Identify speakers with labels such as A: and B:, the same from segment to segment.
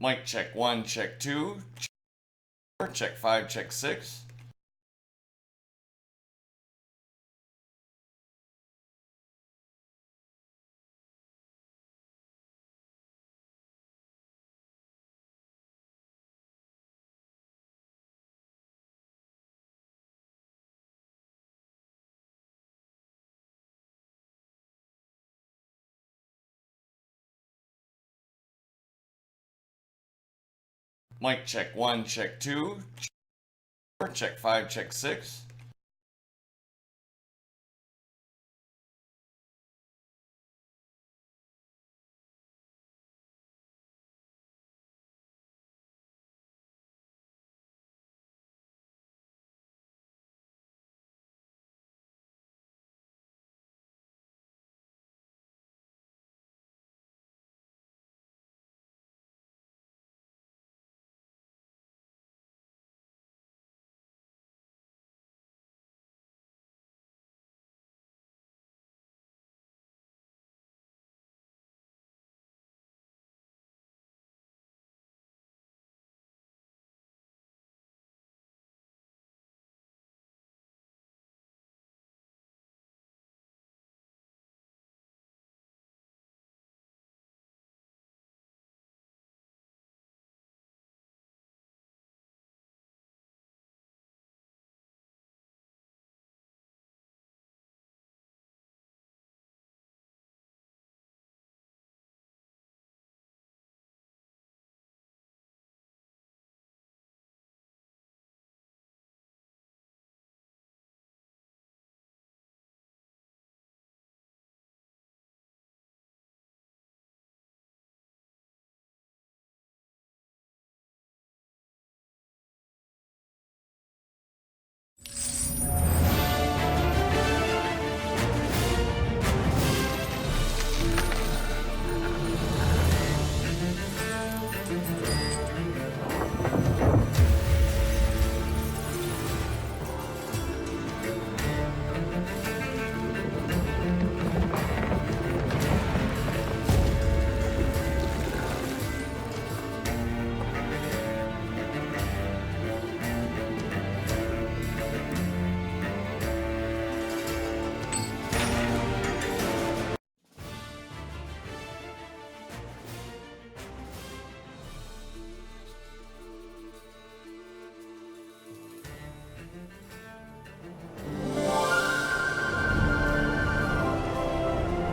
A: Mic check 1, check 2, check 5, check 6. Mic check 1, check 2, check 5, check 6.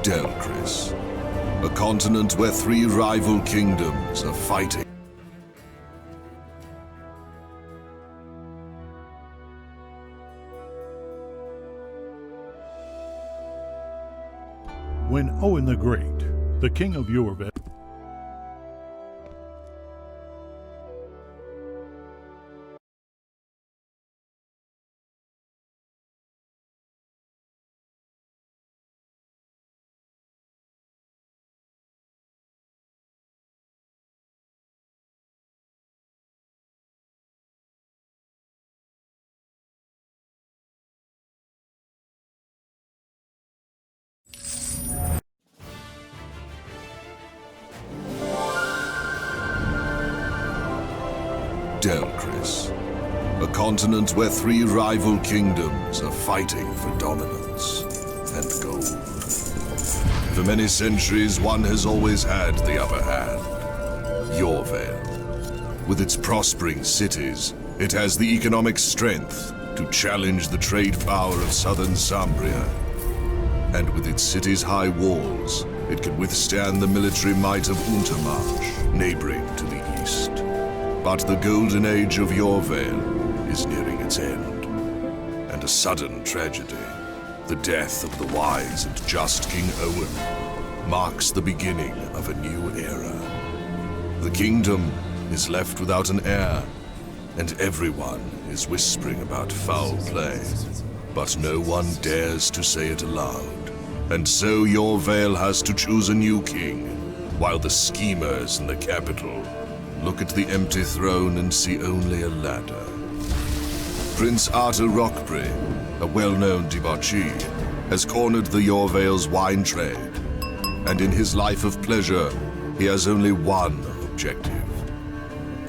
B: Delchris, a continent where three rival kingdoms are fighting.
C: When Owen the Great, the king of Yorville,
B: Delchris, a continent where three rival kingdoms are fighting for dominance and gold. For many centuries, one has always had the upper hand. Yorville. With its prospering cities, it has the economic strength to challenge the trade power of southern Zambria. And with its city's high walls, it can withstand the military might of Untermarch, neighboring to the east. But the golden age of Yorville is nearing its end. And a sudden tragedy, the death of the wise and just King Owen, marks the beginning of a new era. The kingdom is left without an heir, and everyone is whispering about foul play. But no one dares to say it aloud. And so Yorville has to choose a new king, while the schemers in the capital look at the empty throne and see only a ladder. Prince Arthur Rockbury, a well-known debauchee, has cornered the Yorvale's wine trade, and in his life of pleasure, he has only one objective: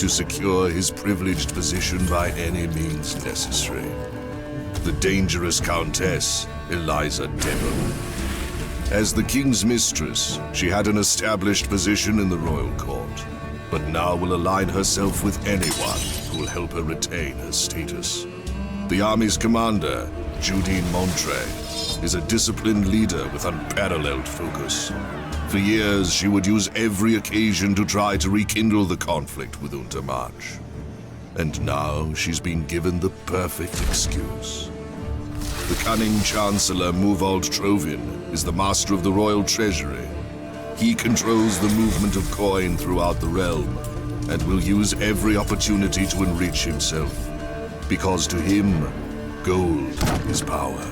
B: to secure his privileged position by any means necessary. The dangerous Countess, Eliza Devon. As the king's mistress, she had an established position in the royal court, but now will align herself with anyone who will help her retain her status. The army's commander, Judine Montre, is a disciplined leader with unparalleled focus. For years, she would use every occasion to try to rekindle the conflict with Untermarch. And now she's been given the perfect excuse. The cunning Chancellor Muvald Trovin is the master of the royal treasury. He controls the movement of coin throughout the realm, and will use every opportunity to enrich himself, because to him, gold is power.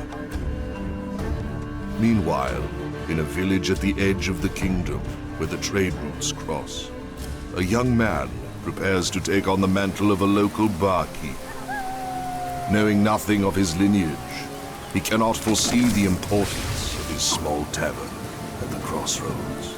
B: Meanwhile, in a village at the edge of the kingdom, where the trade routes cross, a young man prepares to take on the mantle of a local barkeep. Knowing nothing of his lineage, he cannot foresee the importance of his small tavern at the Crossroads.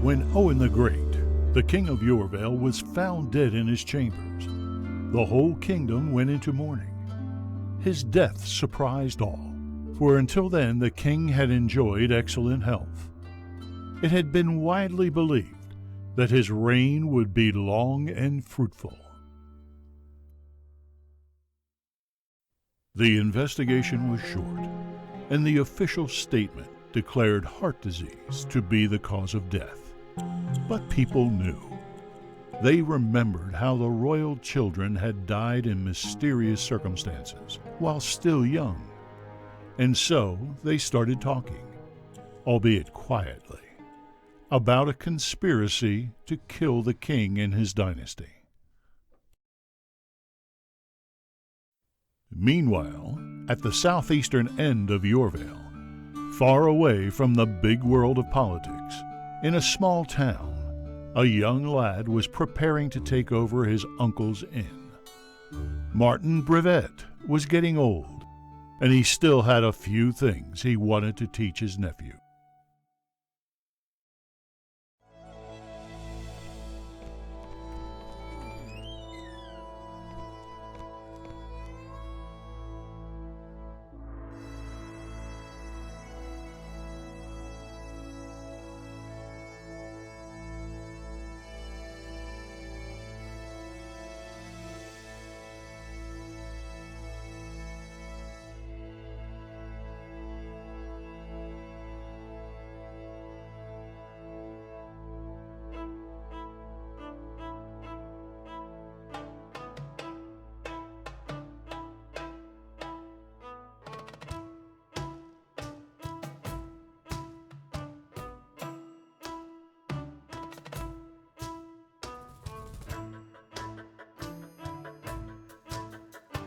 C: When Owen the Great, the king of Yorvale, was found dead in his chambers, the whole kingdom went into mourning. His death surprised all, for until then the king had enjoyed excellent health. It had been widely believed that his reign would be long and fruitful. The investigation was short, and the official statement declared heart disease to be the cause of death. But people knew. They remembered how the royal children had died in mysterious circumstances while still young. And so they started talking, albeit quietly, about a conspiracy to kill the king and his dynasty. Meanwhile, at the southeastern end of Yorvale, far away from the big world of politics, in a small town, a young lad was preparing to take over his uncle's inn. Martin Brevet was getting old, and he still had a few things he wanted to teach his nephew.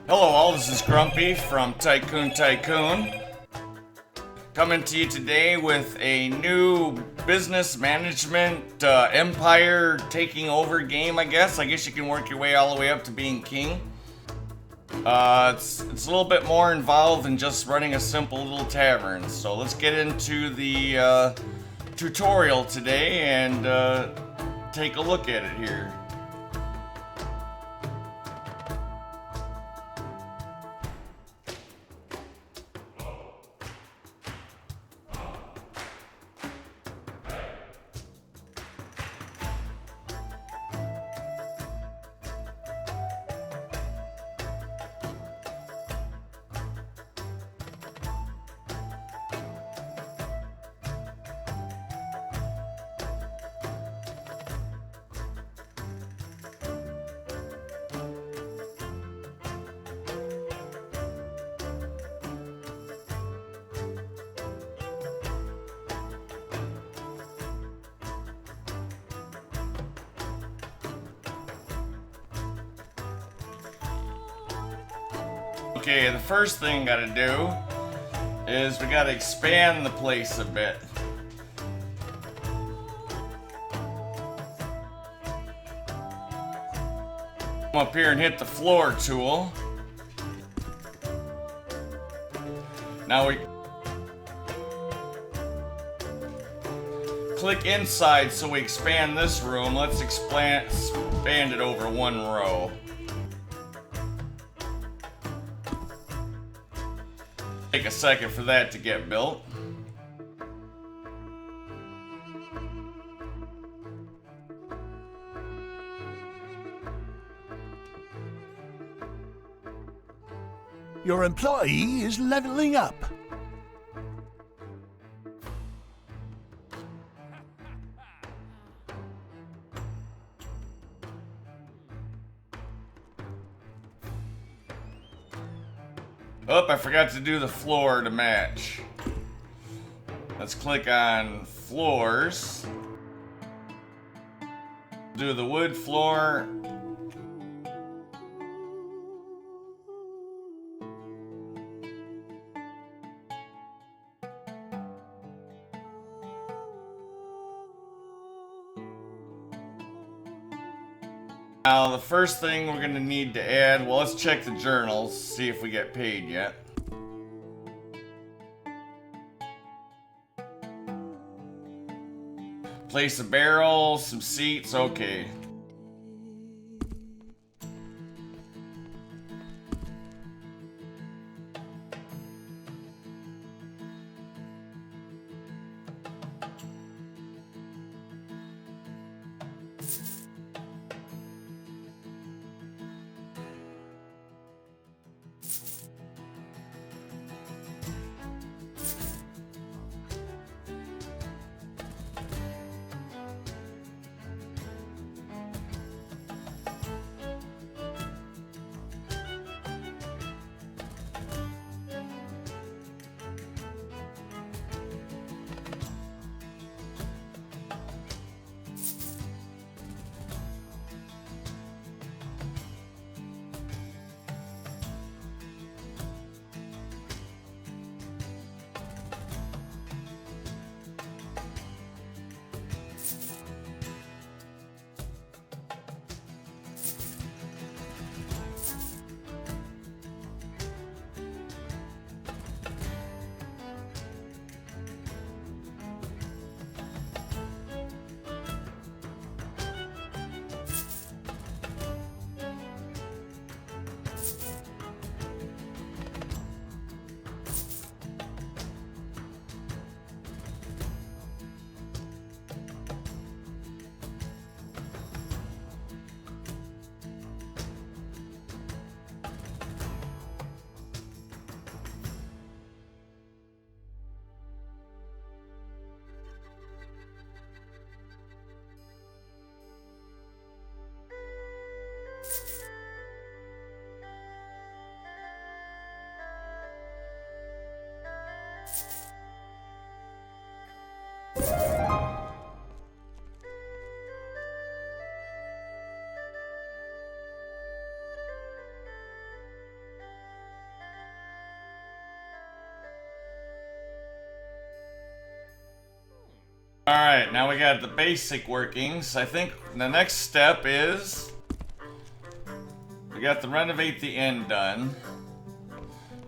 A: Hello all, this is Grumpy from Tycoon, coming to you today with a new business management empire taking over game, I guess you can work your way all the way up to being king. It's a little bit more involved than just running a simple little tavern, so let's get into the tutorial today and take a look at it here. Okay, the first thing gotta do is we gotta expand the place a bit. Come up here and hit the floor tool. Now we click inside so we expand this room. Let's expand it over one row. Take a second for that to get built.
C: Your employee is leveling up.
A: Oh, I forgot to do the floor to match. Let's click on floors. Do the wood floor. Now, the first thing we're gonna need to add, well, let's check the journals, see if we get paid yet. Place a barrel, some seats, okay. Alright, now we got the basic workings. I think the next step is we got to renovate the inn done.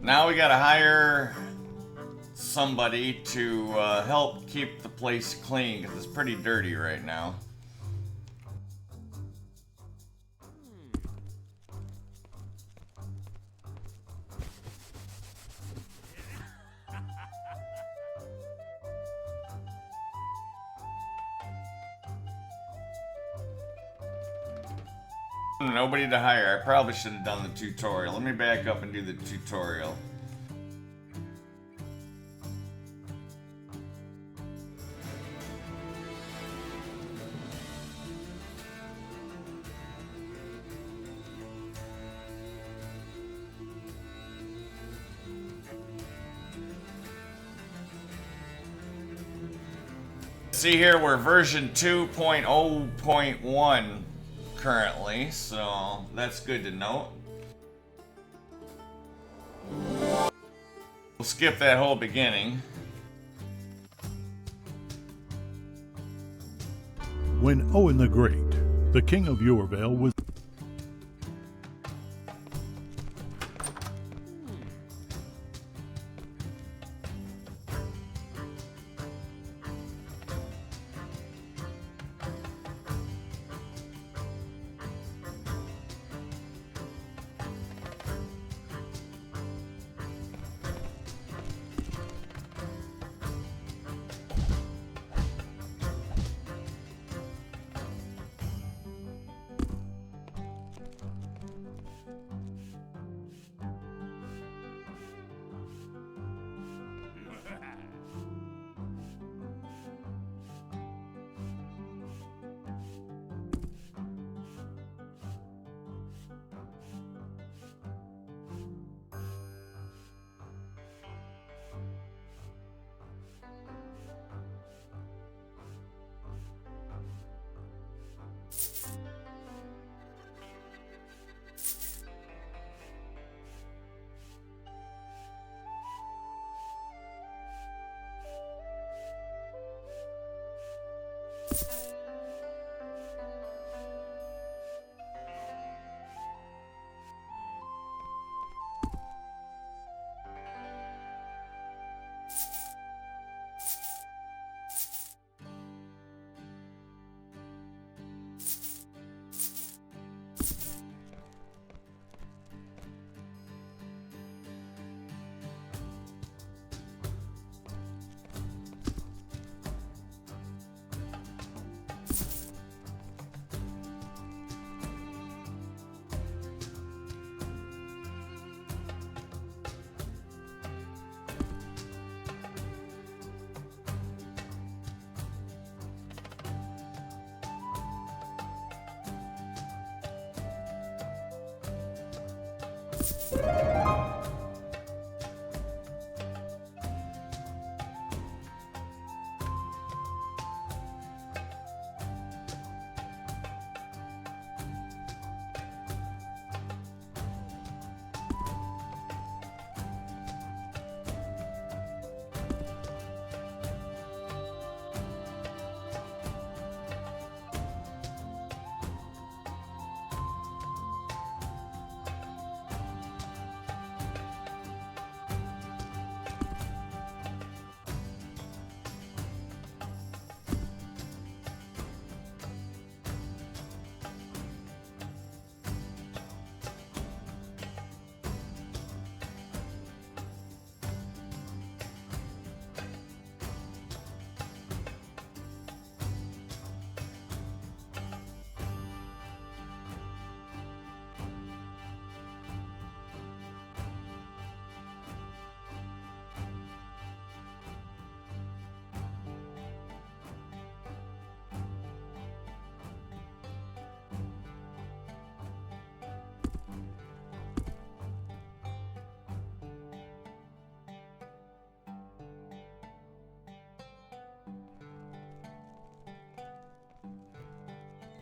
A: Now we gotta hire somebody to help keep the place clean because it's pretty dirty right now. Nobody to hire. I probably should have done the tutorial. Let me back up and do the tutorial. See here, we're version 2.0.1 currently, so that's good to note. We'll skip that whole beginning.
C: When Owen the Great, the king of Yorvale, was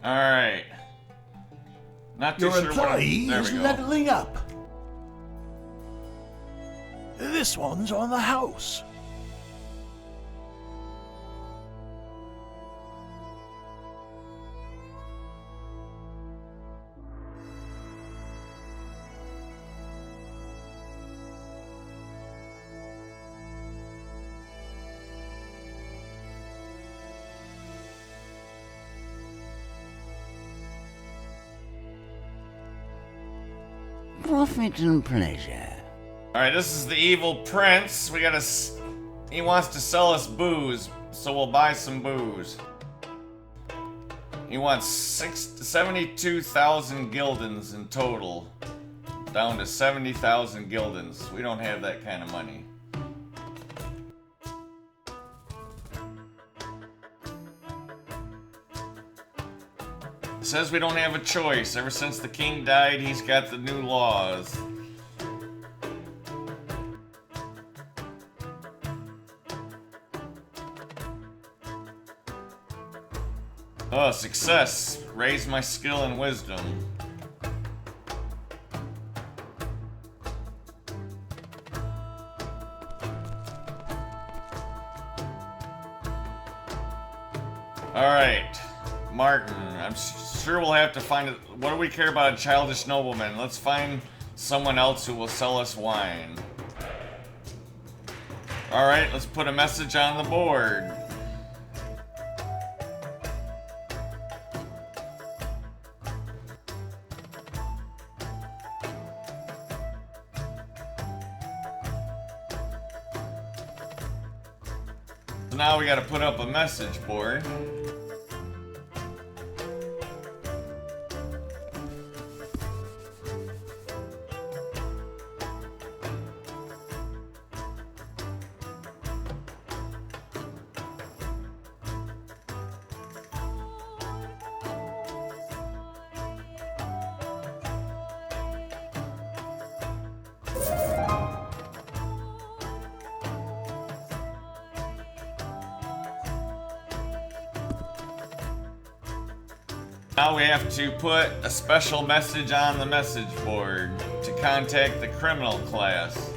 A: All right. Not too
D: Your
A: sure what
D: employee
A: there
D: is
A: we go.
D: leveling up. This one's on the house.
E: Profit and pleasure.
A: All right, this is the evil prince. He wants to sell us booze, so we'll buy some booze. He wants 72,000 guildens in total, down to 70,000 guildens. We don't have that kind of money. It says we don't have a choice. Ever since the king died, he's got the new laws. Oh, success. Raise my skill and wisdom. Martin. I'm sure we'll have to find it. What do we care about a childish nobleman? Let's find someone else who will sell us wine. Alright, let's put a message on the board. So now we gotta put up a message board. Now we have to put a special message on the message board to contact the criminal class.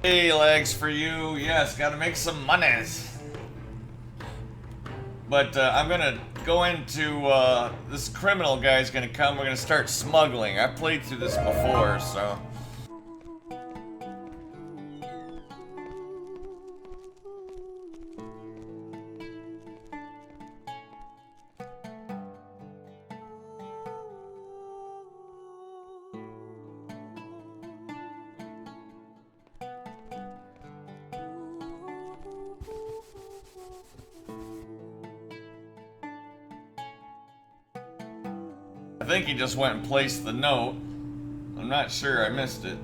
A: Hey, legs for you. Yes, gotta make some monies. But I'm gonna go into, this criminal guy's gonna come. We're gonna start smuggling. I've played through this before, so. I think he just went and placed the note. I'm not sure, I missed it.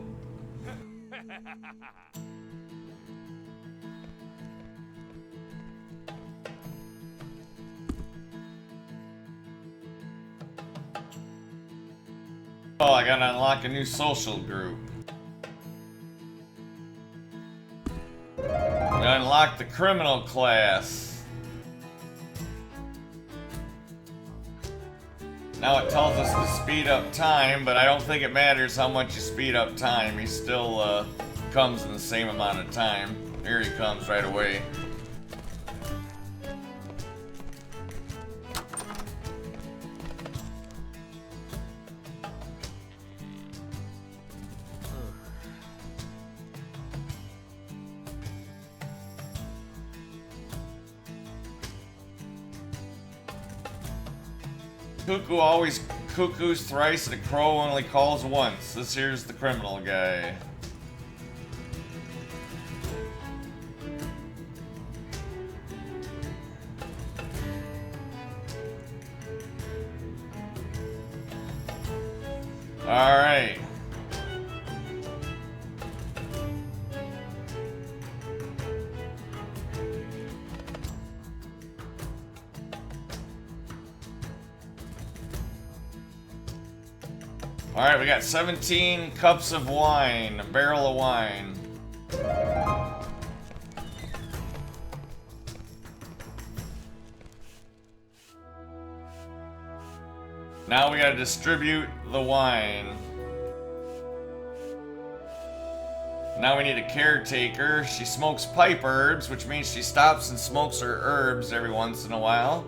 A: Oh, I gotta unlock a new social group. I unlocked the criminal class. Now it tells us to speed up time, but I don't think it matters how much you speed up time. He still comes in the same amount of time. Here he comes right away. Cuckoo always cuckoos thrice and a crow only calls once. This here's the criminal guy. Alright. Alright, we got 17 cups of wine, a barrel of wine. Now we gotta distribute the wine. Now we need a caretaker. She smokes pipe herbs, which means she stops and smokes her herbs every once in a while.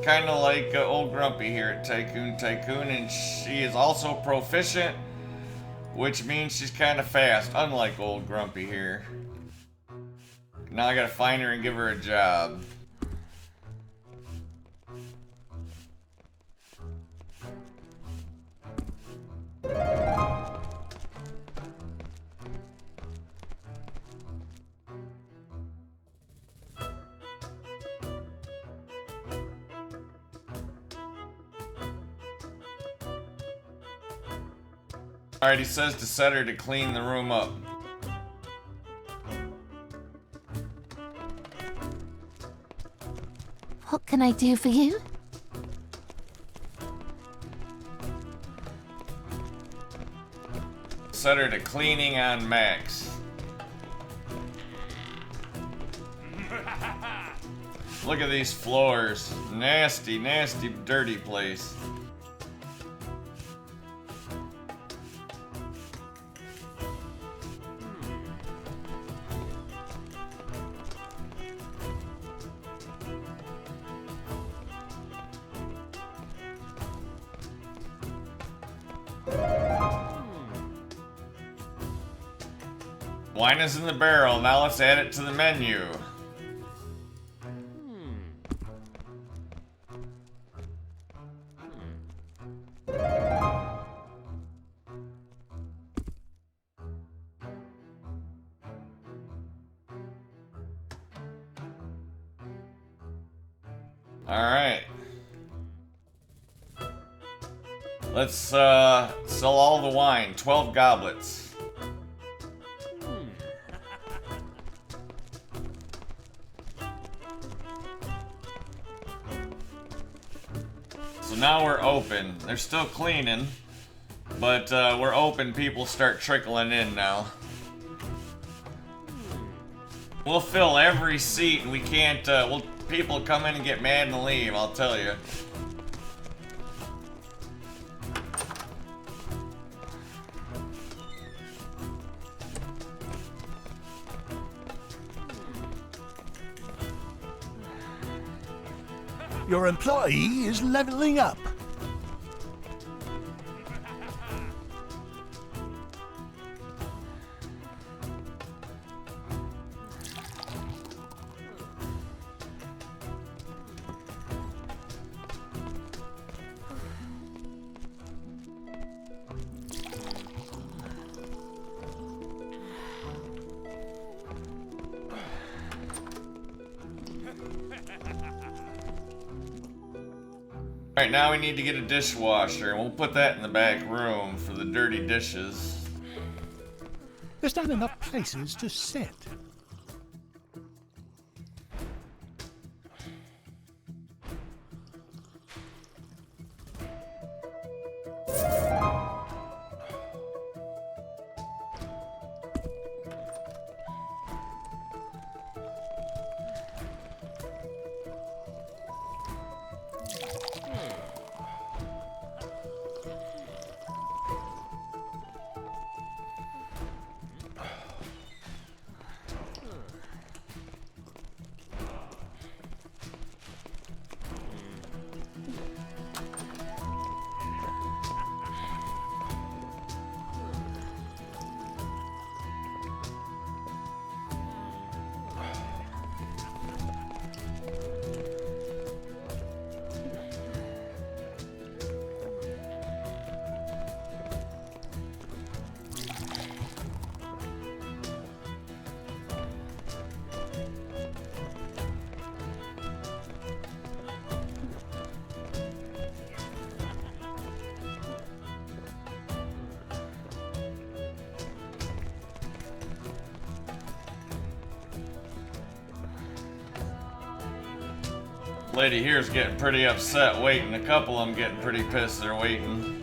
A: Kind of like old Grumpy here at Tycoon, and she is also proficient, which means she's kind of fast, unlike old Grumpy here. Now I gotta find her and give her a job. Alright, he says to set her to clean the room up.
F: What can I do for you?
A: Set her to cleaning on max. Look at these floors. Nasty, nasty, dirty place. Wine is in the barrel. Now let's add it to the menu. Alright. Let's sell all the wine. 12 goblets. So now we're open. They're still cleaning, but we're open. People start trickling in now. We'll fill every seat, and we can't. People come in and get mad and leave. I'll tell you.
D: Your employee is leveling up.
A: Alright, now we need to get a dishwasher, and we'll put that in the back room for the dirty dishes.
D: There's not enough places to sit.
A: Lady here's getting pretty upset waiting. A couple of them getting pretty pissed they're waiting.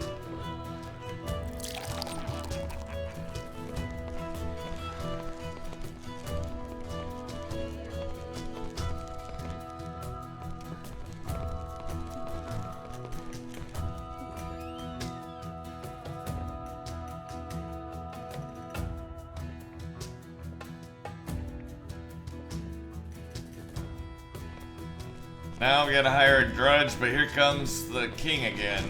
A: Now we gotta hire a drudge, but here comes the king again.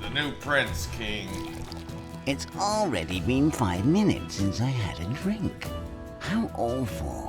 A: The new prince king.
E: It's already been 5 minutes since I had a drink. How awful.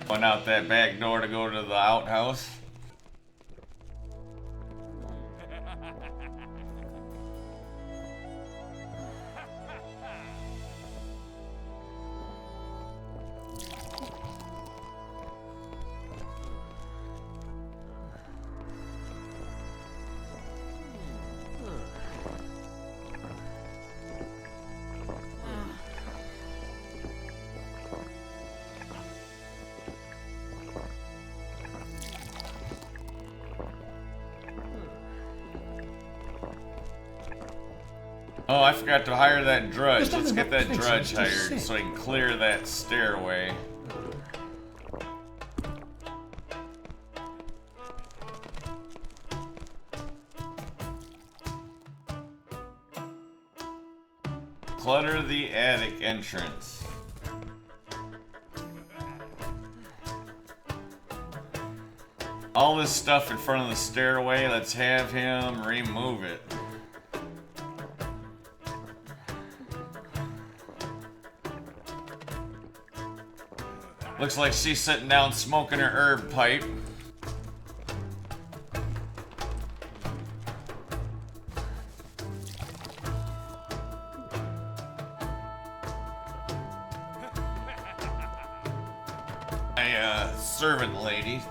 A: Going out that back door to go to the outhouse. Oh, I forgot to hire that drudge. Let's get that drudge hired so I can clear that stairway. Clutter the attic entrance. All this stuff in front of the stairway, let's have him remove it. Looks like she's sitting down smoking her herb pipe. A servant lady.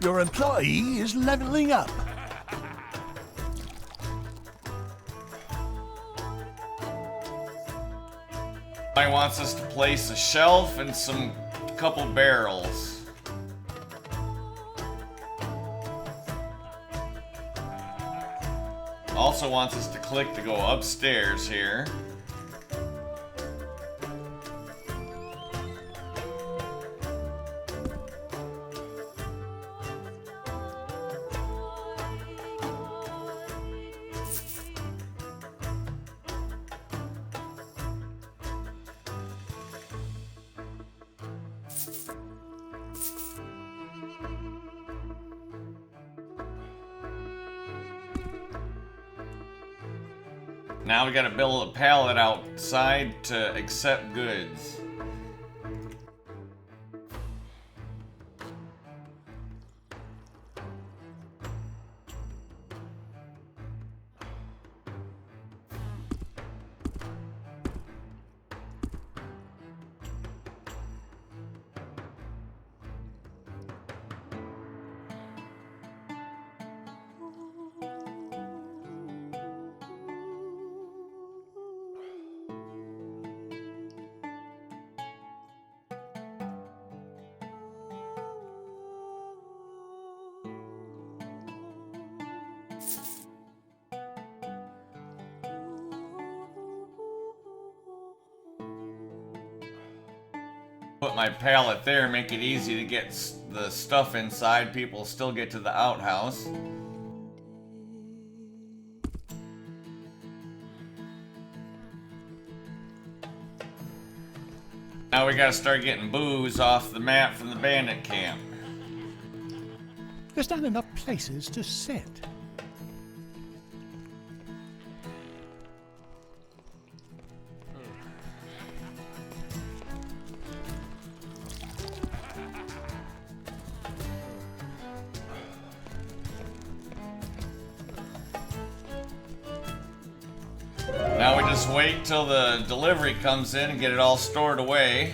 D: Your employee is leveling up.
A: He wants us to place a shelf and some couple barrels. Also wants us to click to go upstairs here. Now we gotta build a pallet outside to accept goods. Put my pallet there, make it easy to get the stuff inside. People still get to the outhouse. Now we gotta start getting booze off the map from the bandit camp.
D: There's not enough places to sit.
A: Now we just wait till the delivery comes in and get it all stored away.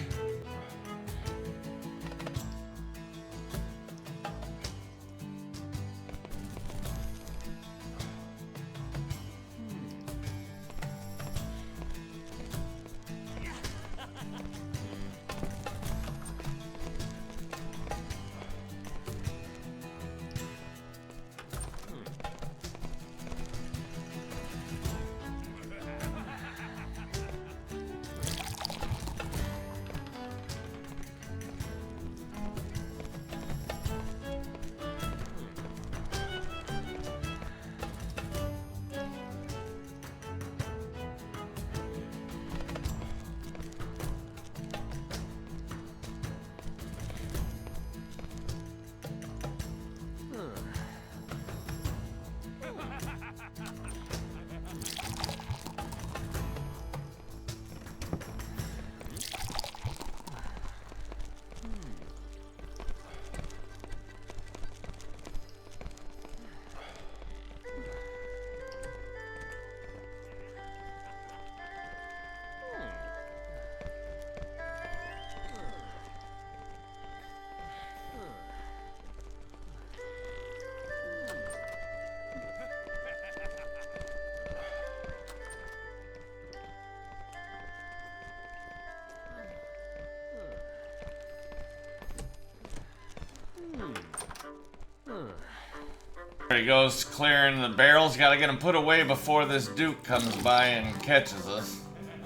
A: he goes clearing the barrels. Gotta get them put away before this Duke comes by and catches us.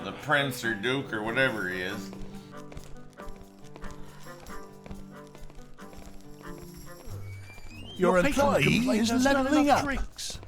A: The Prince or Duke or whatever he is.
D: Your employee is leveling up.
C: Drinks.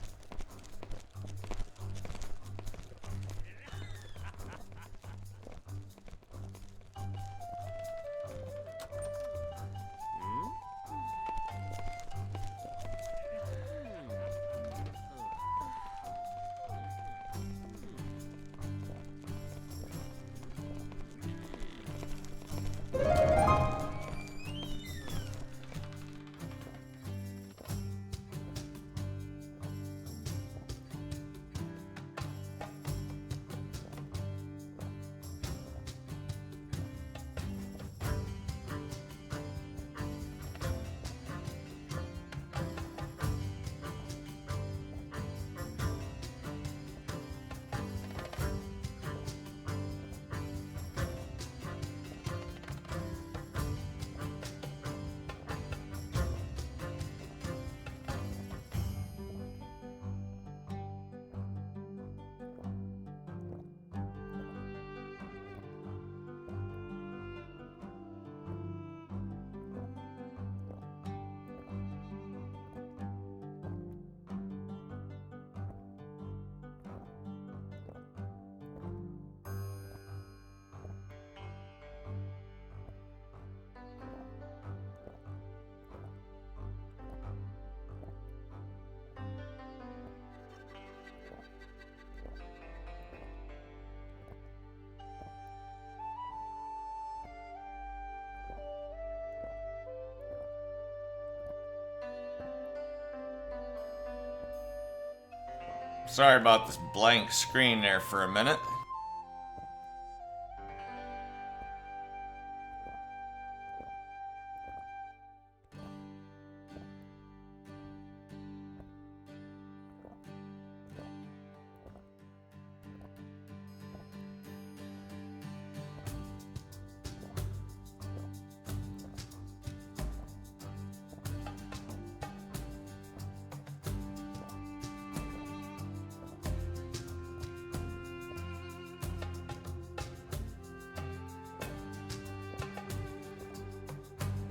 A: Sorry about this blank screen there for a minute.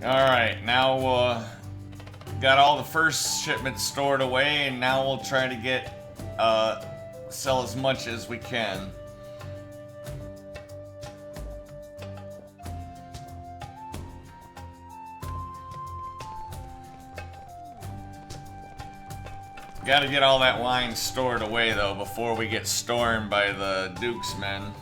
A: Alright, now got all the first shipments stored away, and now we'll try to get sell as much as we can. Gotta get all that wine stored away though before we get stormed by the Duke's men.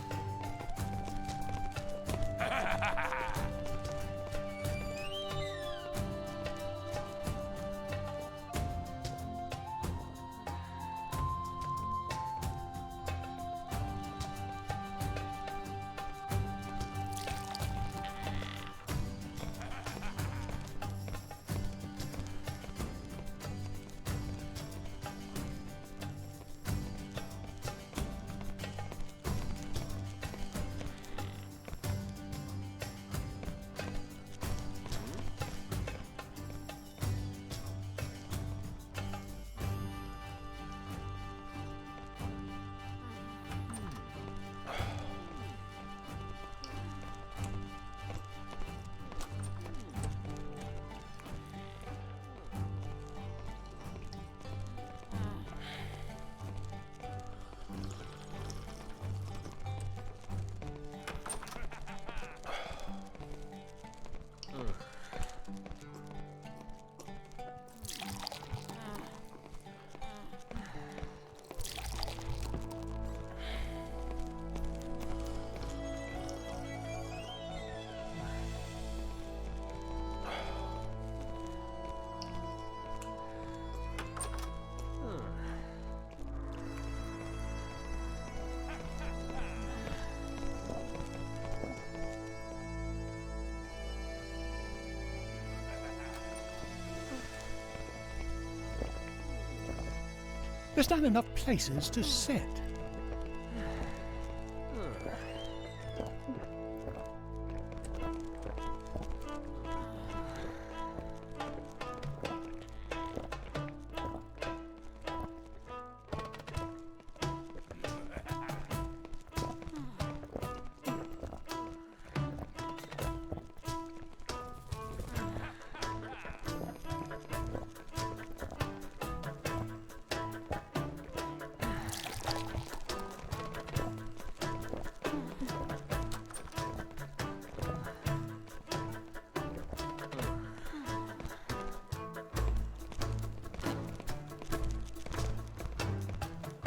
D: There's not enough places to sit.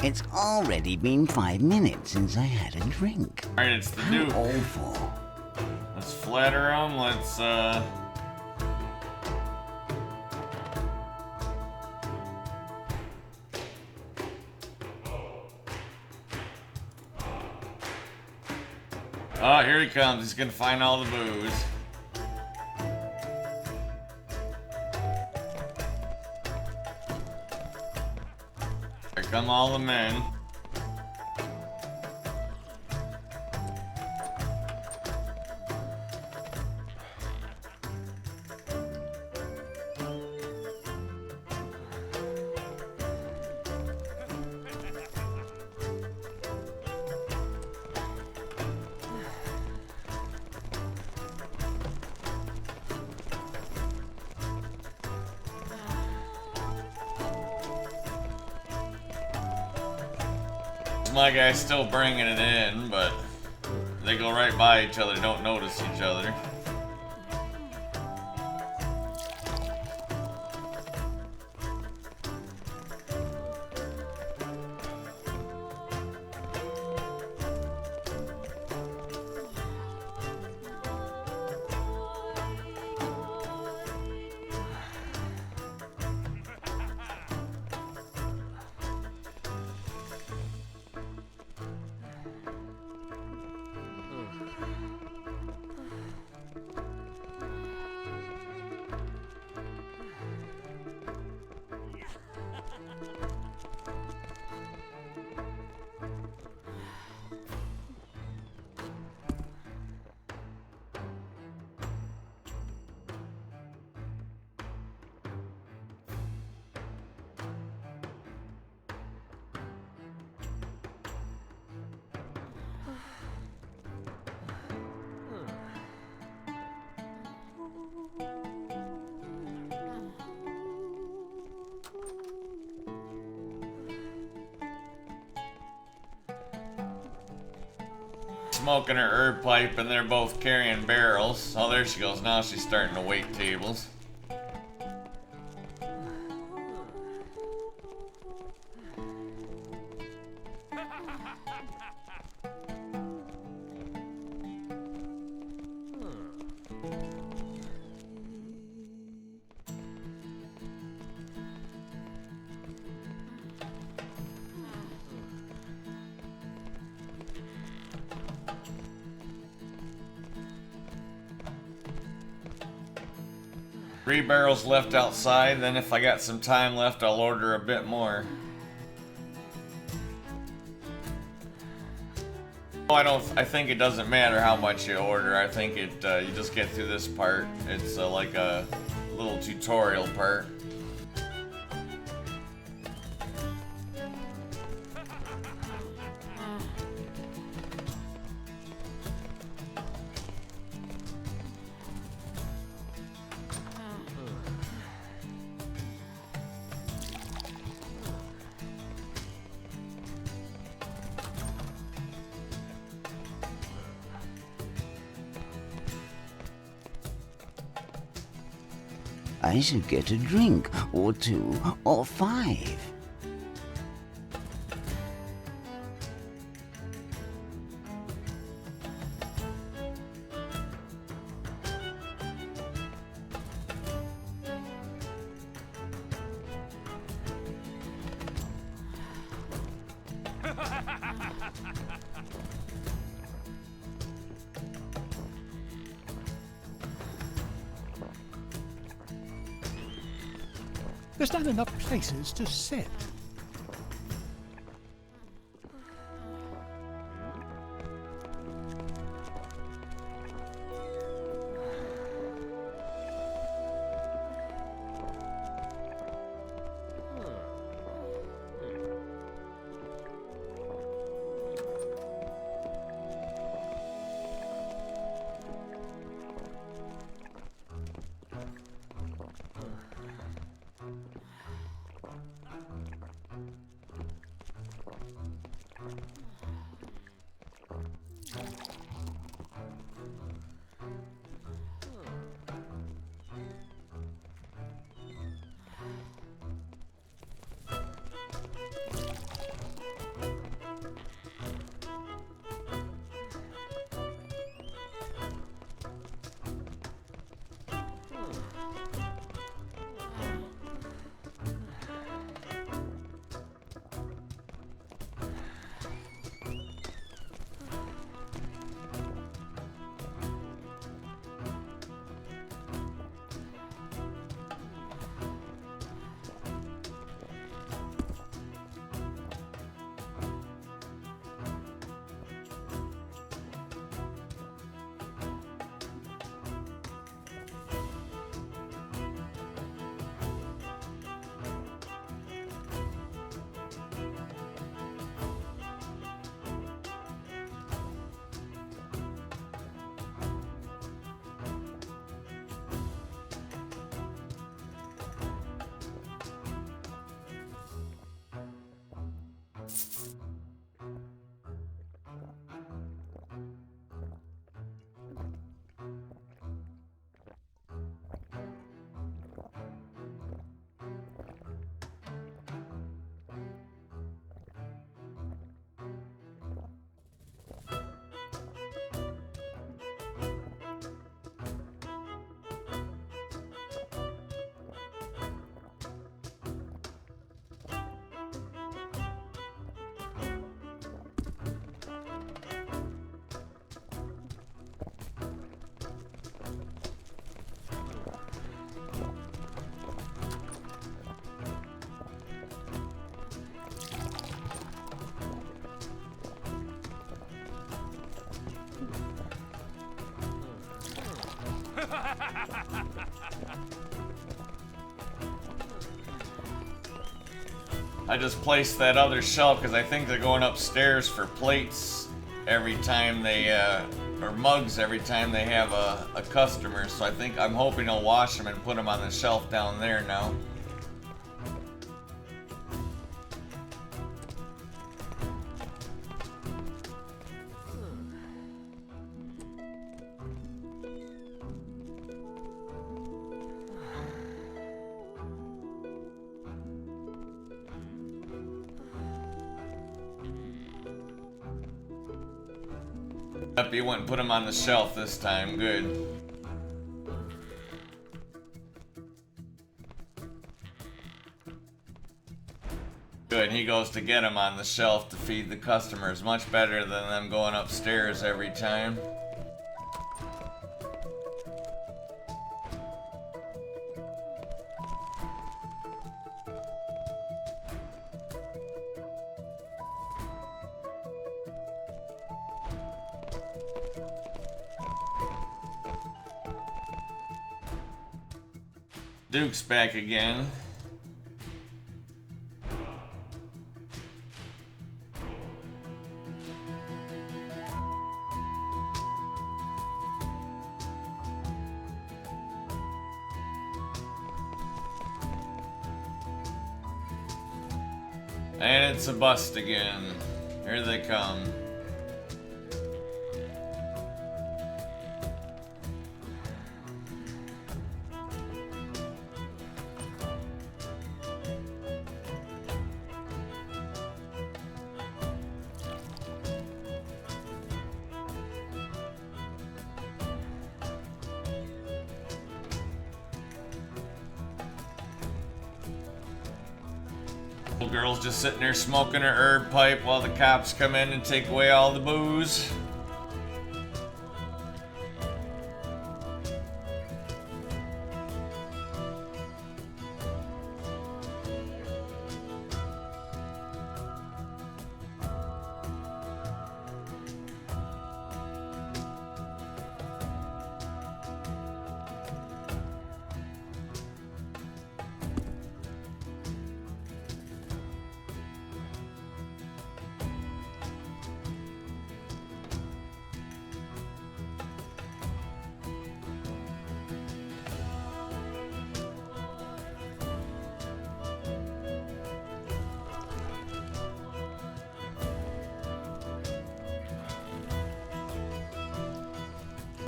E: It's already been 5 minutes since I had a drink.
A: Alright, it's the
E: How
A: Duke.
E: awful.
A: Let's flatter him. Let's, Oh, here he comes. He's gonna find all the booze. Here come all the men. My guy's still bringing it in, but they go right by each other, don't notice each other. Smoking her herb pipe and they're both carrying barrels. Oh, there she goes. Now she's starting to wait tables. Three barrels left outside, then if I got some time left, I'll order a bit more. Oh, I think it doesn't matter how much you order. I think you just get through this part. It's like a little tutorial part.
E: I should get a drink, or 2, or 5.
D: There's not enough places to sit.
A: I just placed that other shelf because I think they're going upstairs for plates every time they, or mugs every time they have a customer. So I'm hoping they'll wash them and put them on the shelf down there now. Yep, you wouldn't put him on the shelf this time. Good. Good, he goes to get him on the shelf to feed the customers. Much better than them going upstairs every time. Duke's back again. And it's a bust again. Here they come. Girl's just sitting there smoking her herb pipe while the cops come in and take away all the booze.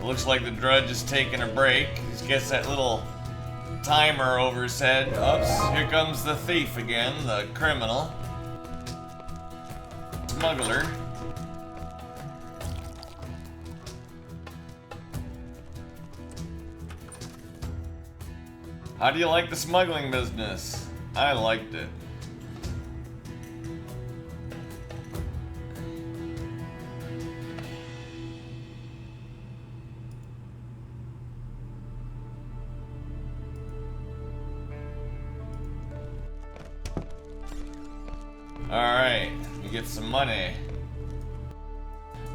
A: Looks like the Drudge is taking a break. He gets that little timer over his head. Oops, here comes the thief again, the criminal. Smuggler. How do you like the smuggling business? I liked it. Alright, we get some money.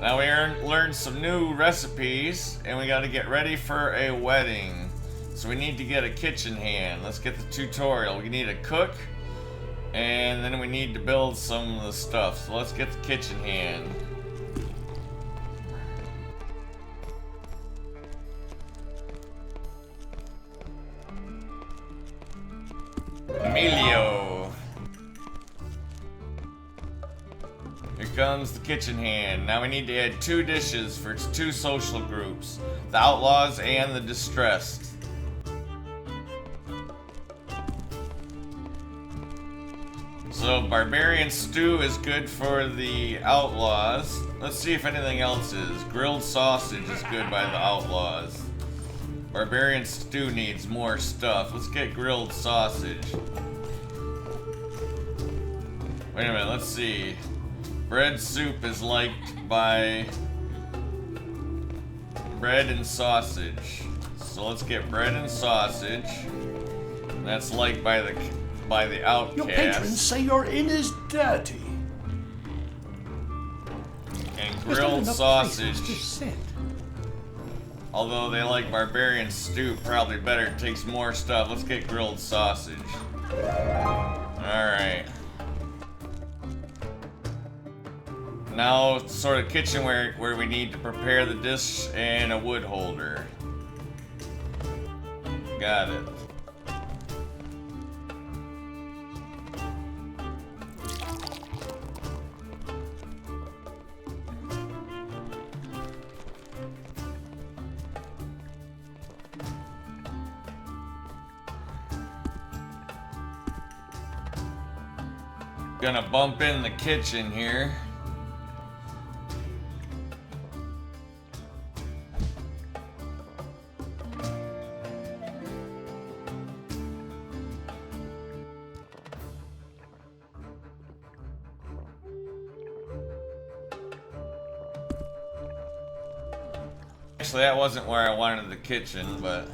A: Now we learned some new recipes, and we gotta get ready for a wedding. So we need to get a kitchen hand. Let's get the tutorial. We need a cook, and then we need to build some of the stuff. So let's get the kitchen hand. Emilio. Here comes the kitchen hand. Now we need to add 2 dishes for 2 social groups. The outlaws and the distressed. So barbarian stew is good for the outlaws. Let's see if anything else is. Grilled sausage is good by the outlaws. Barbarian stew needs more stuff. Let's get grilled sausage. Wait a minute, let's see. Bread soup is liked by bread and sausage. So let's get bread and sausage. That's liked by the outcast.
D: Your patrons say your inn is dirty.
A: And
D: There's not
A: grilled
D: enough
A: sausage.
D: places to sit.
A: Although they like barbarian stew probably better. It takes more stuff. Let's get grilled sausage. Alright. Now, sort of kitchen where we need to prepare the dish and a wood holder. Got it. Gonna bump in the kitchen here. Actually, that wasn't where I wanted the kitchen, but...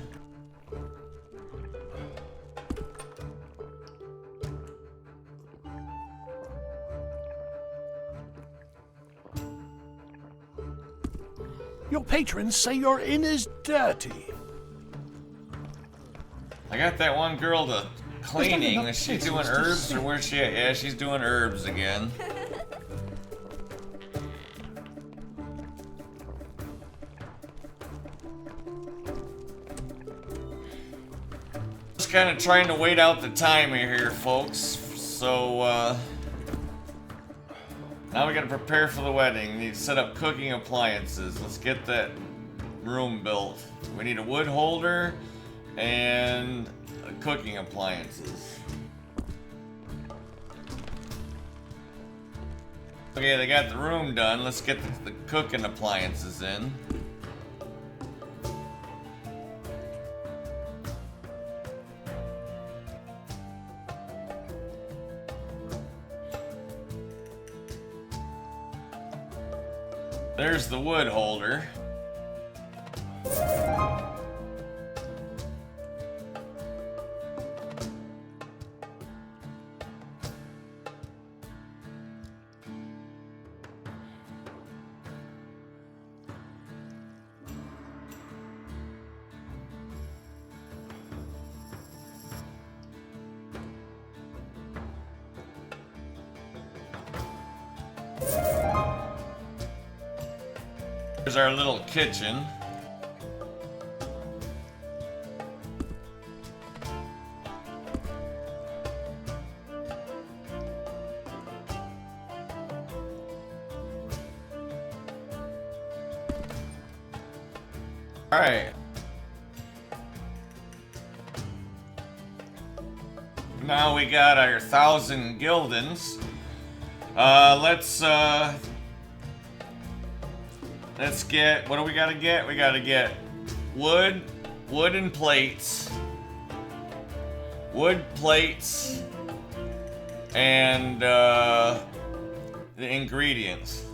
D: Your patrons say your inn is dirty.
A: I got that one girl to cleaning. Is she doing herbs or where's she at? Yeah, she's doing herbs again. Just kind of trying to wait out the time here, folks. So, now we gotta prepare for the wedding. We need to set up cooking appliances. Let's get that room built. We need a wood holder and cooking appliances. Okay, they got the room done. Let's get the cooking appliances in. There's the wood holder. Here's our little kitchen. All right. Now we got our 1,000 guildens. Let's get, what do we gotta get? We gotta get wooden plates, and the ingredients.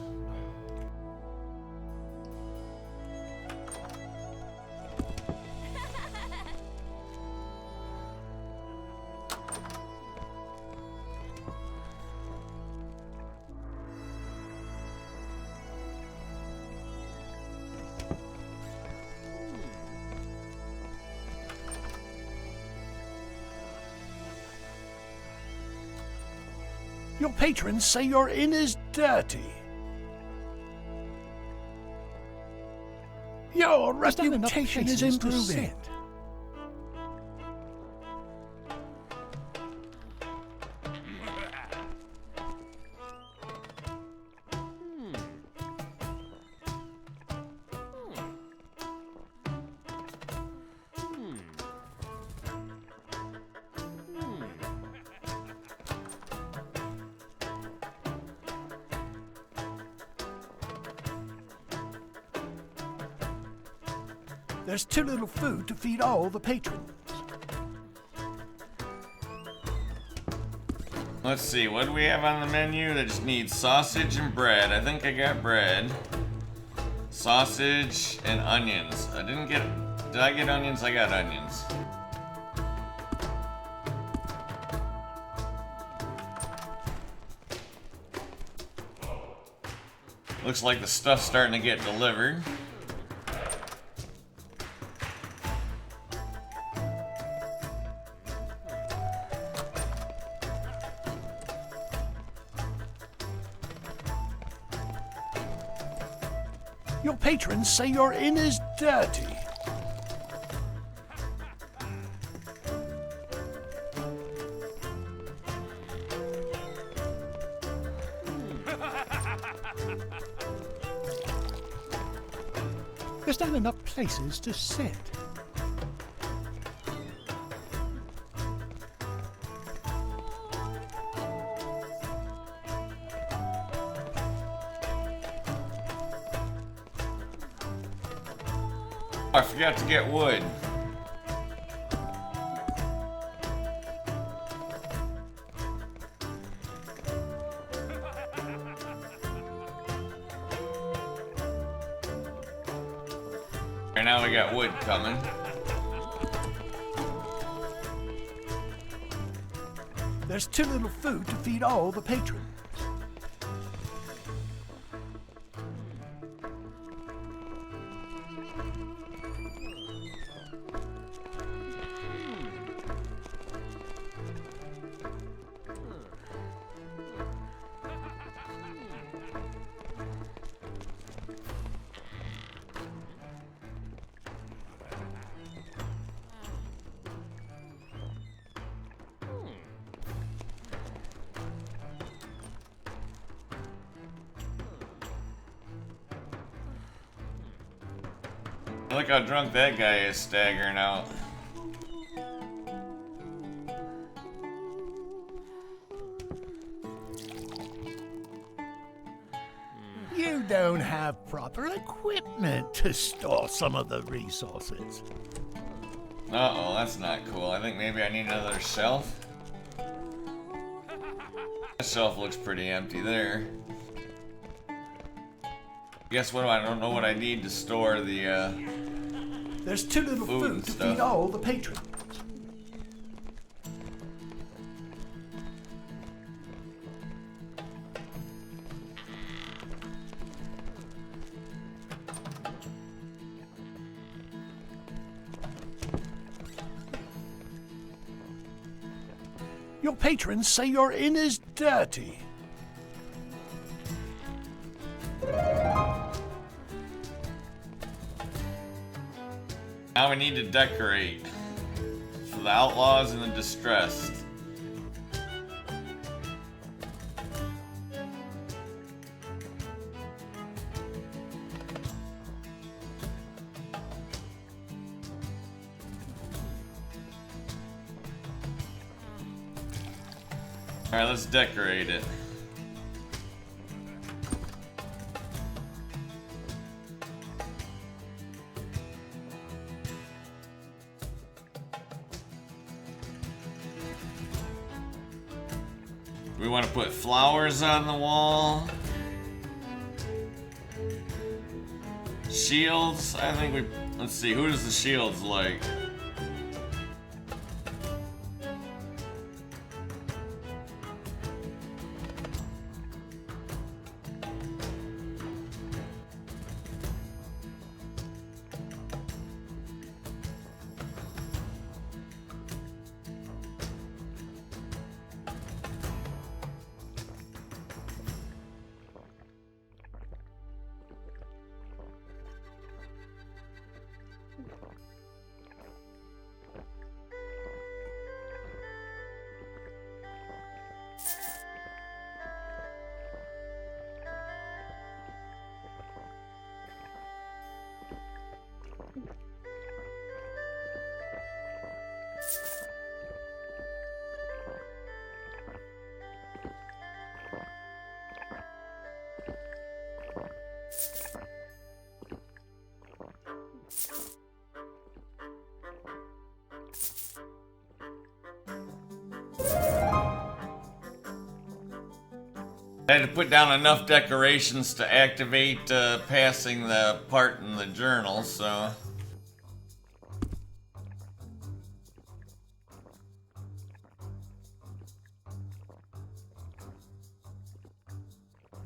D: Your patrons say your inn is dirty. Your reputation is improving. There's too little food to feed all the patrons.
A: Let's see, what do we have on the menu? That just needs sausage and bread. I think I got bread. Sausage and onions. I didn't get, did I get onions? I got onions. Looks like the stuff's starting to get delivered.
D: Your patrons say your inn is dirty. There's not enough places to sit.
A: I forgot to get wood. And now we got wood coming.
D: There's too little food to feed all the patrons.
A: Look how drunk that guy is staggering out.
D: You don't have proper equipment to store some of the resources.
A: Uh-oh, that's not cool. I think maybe I need another shelf. That shelf looks pretty empty there. Guess what? I don't know what I need to store the,
D: There's too little food to feed all the patrons. Your patrons say your inn is dirty.
A: Now we need to decorate for the outlaws and the distressed. Alright, let's decorate it. We want to put flowers on the wall. Shields, I think we... Let's see, who does the shields like? I had to put down enough decorations to activate passing the part in the journal, so...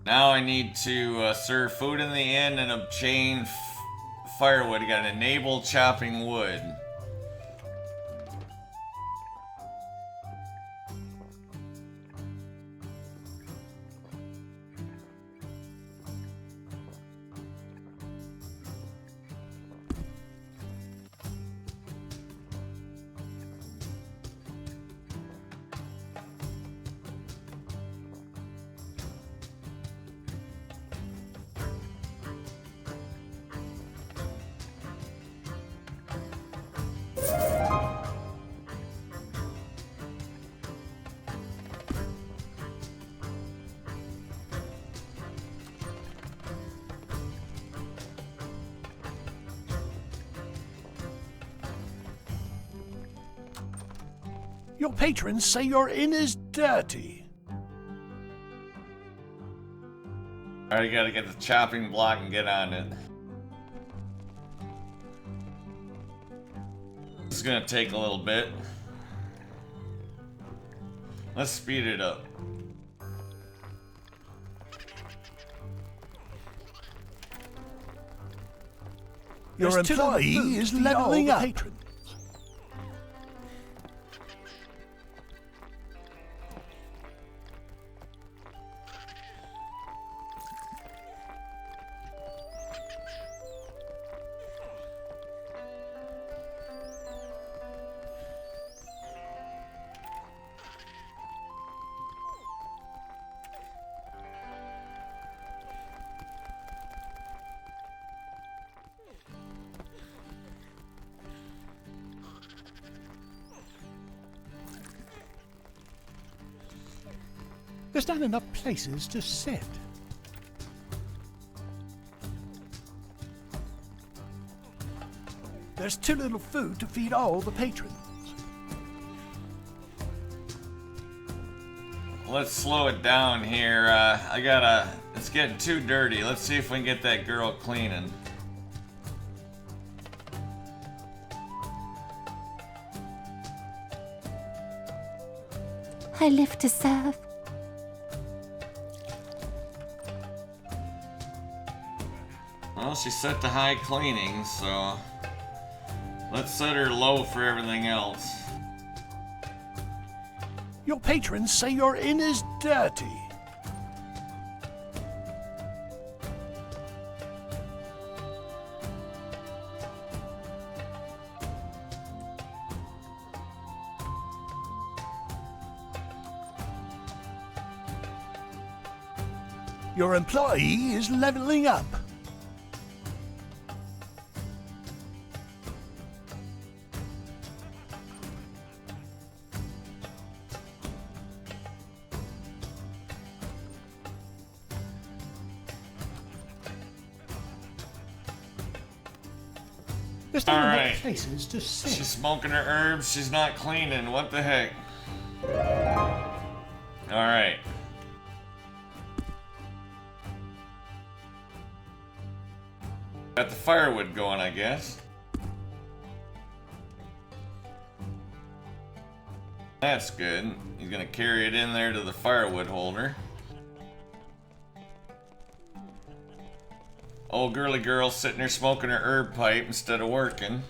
A: Now I need to serve food in the inn and obtain firewood. I gotta enable chopping wood.
D: Your patrons say your inn is dirty.
A: Alright, you gotta get the chopping block and get on it. This is gonna take a little bit. Let's speed it up.
D: Your employee is leveling up. There's not enough places to sit. There's too little food to feed all the patrons.
A: Let's slow it down here. It's getting too dirty. Let's see if we can get that girl cleaning.
F: I live to serve.
A: Well, she's set to high cleaning, so let's set her low for everything else.
D: Your patrons say your inn is dirty. Your employee is leveling up. There's not enough places to sit.
A: She's smoking her herbs. She's not cleaning. What the heck? Alright. Got the firewood going, I guess. That's good. He's gonna carry it in there to the firewood holder. Old girly girl sitting there smoking her herb pipe instead of working.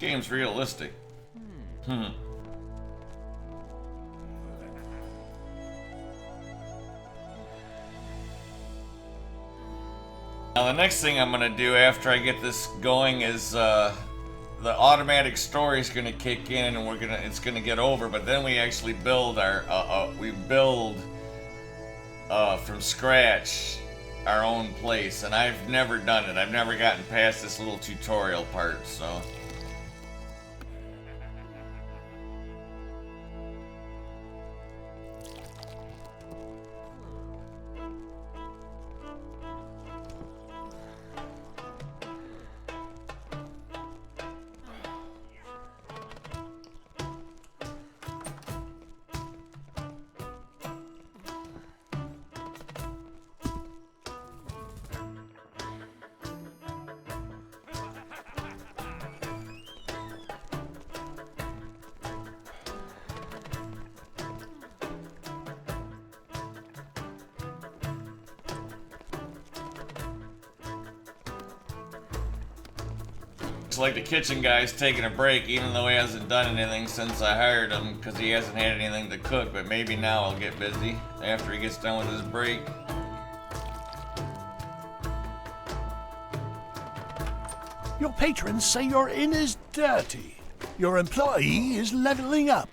A: Game's realistic. Now the next thing I'm gonna do after I get this going is the automatic story is gonna kick in and it's gonna get over. But then we actually build our from scratch our own place, and I've never done it. I've never gotten past this little tutorial part, so. Looks like the kitchen guy's taking a break, even though he hasn't done anything since I hired him, because he hasn't had anything to cook. But maybe now I'll get busy after he gets done with his break.
D: Your patrons say your inn is dirty. Your employee is leveling up.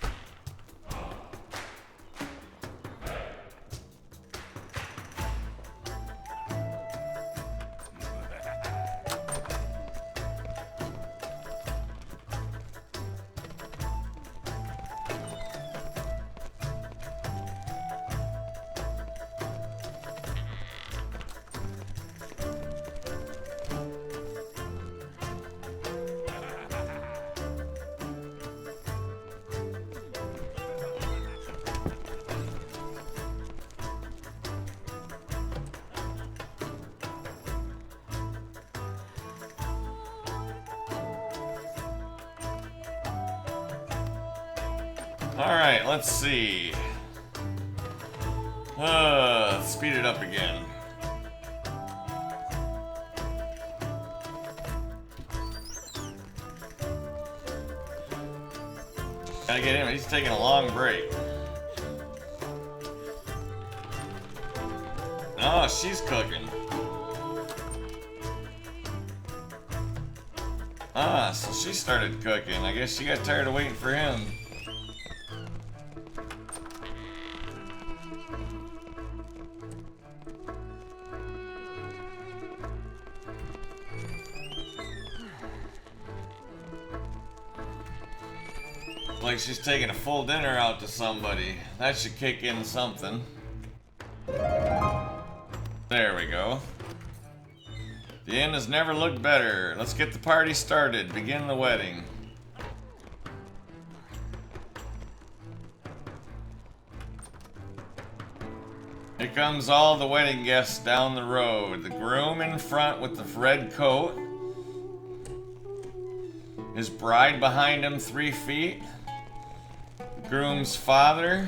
A: Alright, let's see. Speed it up again. Gotta get him, he's taking a long break. Oh, she's cooking. Ah, so she started cooking. I guess she got tired of waiting for him. Like she's taking a full dinner out to somebody. That should kick in something. There we go. The inn has never looked better. Let's get the party started. Begin the wedding. Here comes all the wedding guests down the road. The groom in front with the red coat. His bride behind him 3 feet. The groom's father.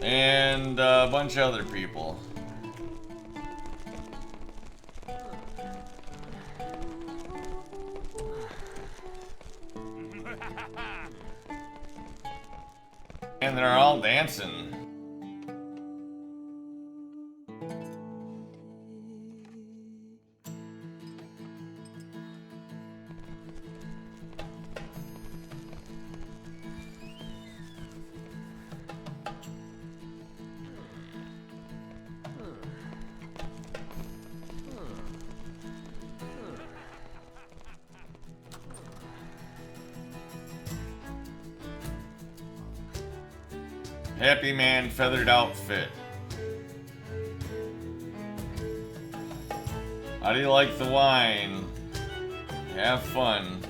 A: And a bunch of other people. And they're all dancing. Happy man, feathered outfit. How do you like the wine? Have fun.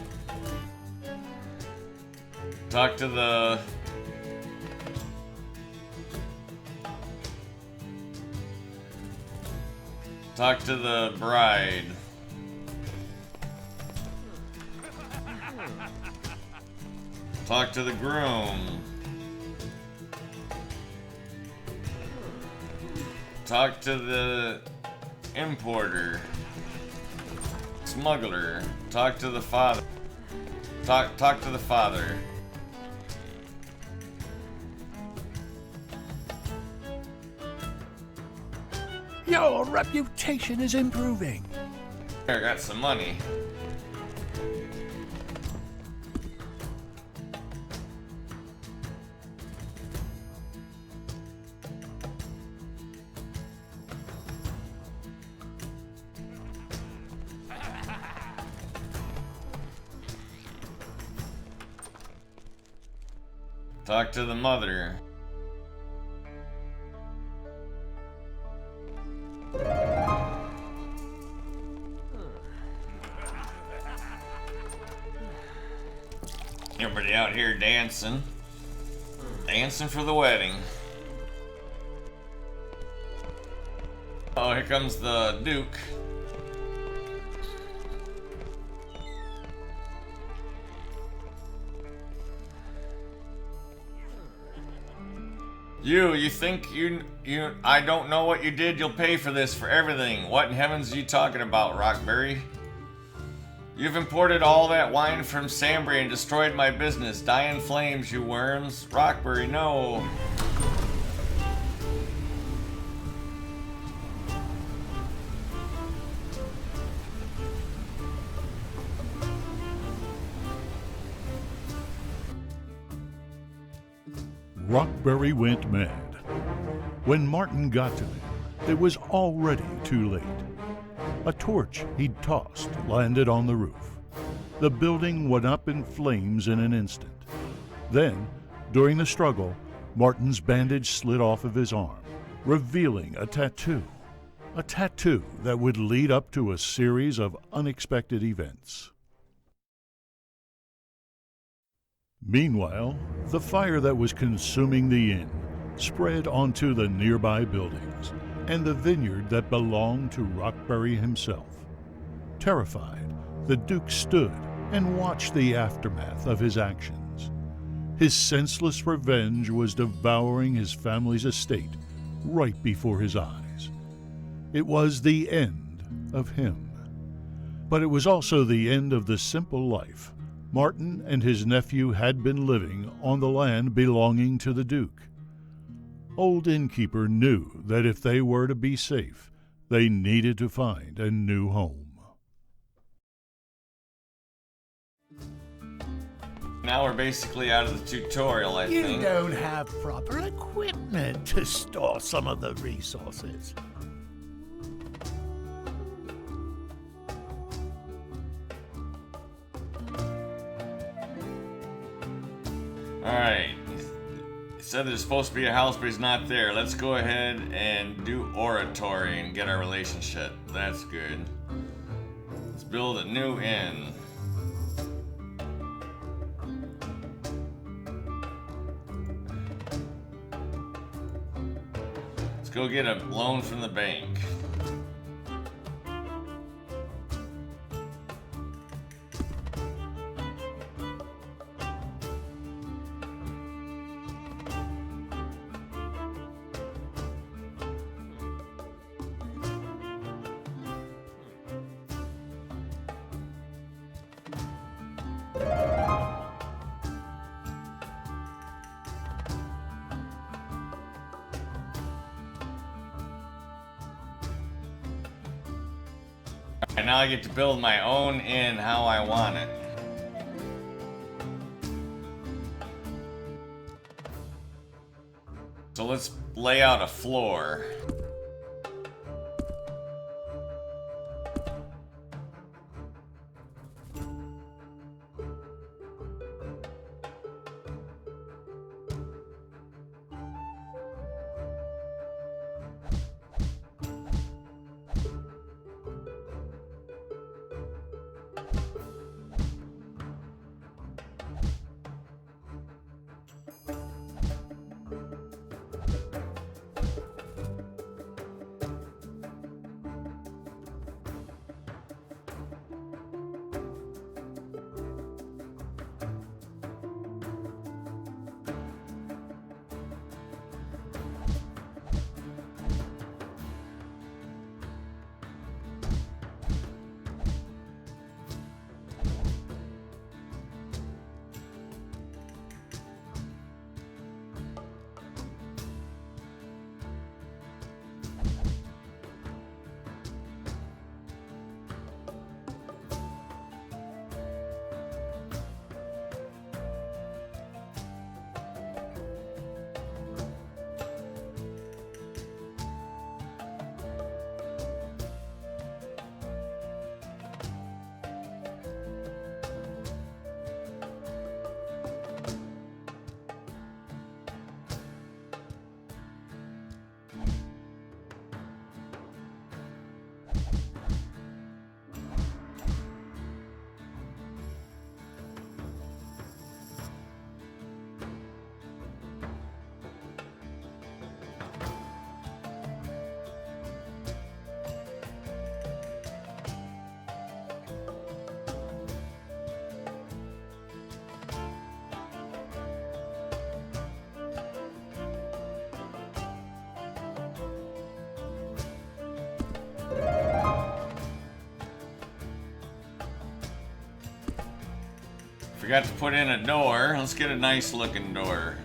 A: Talk to the... Talk to the bride. Talk to the groom. Talk to the importer. Smuggler. Talk to the father. Talk to the father.
D: Your reputation is improving.
A: I got some money. Talk to the mother. Everybody out here dancing. Dancing for the wedding. Oh, here comes the Duke. You think I don't know what you did, you'll pay for this, for everything. What in heavens are you talking about, Rockberry? You've imported all that wine from Sambria and destroyed my business. Die in flames, you worms. Rockberry, no.
C: Rockberry went mad. When Martin got to him, it was already too late. A torch he'd tossed landed on the roof. The building went up in flames in an instant. Then, during the struggle, Martin's bandage slid off of his arm, revealing a tattoo. A tattoo that would lead up to a series of unexpected events. Meanwhile, the fire that was consuming the inn spread onto the nearby buildings and the vineyard that belonged to Rockberry himself. Terrified, the Duke stood and watched the aftermath of his actions. His senseless revenge was devouring his family's estate right before his eyes. It was the end of him. But it was also the end of the simple life Martin and his nephew had been living on the land belonging to the Duke. Old Innkeeper knew that if they were to be safe, they needed to find a new home.
A: Now we're basically out of the tutorial, I
D: You
A: think.
D: don't have proper equipment to store some of the resources.
A: Alright. He said there's supposed to be a house, but he's not there. Let's go ahead and do oratory and get our relationship. That's good. Let's build a new inn. Let's go get a loan from the bank. And now I get to build my own inn how I want it. So let's lay out a floor. Forgot to put in a door. Let's get a nice looking door.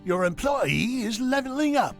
D: Your employee is leveling up.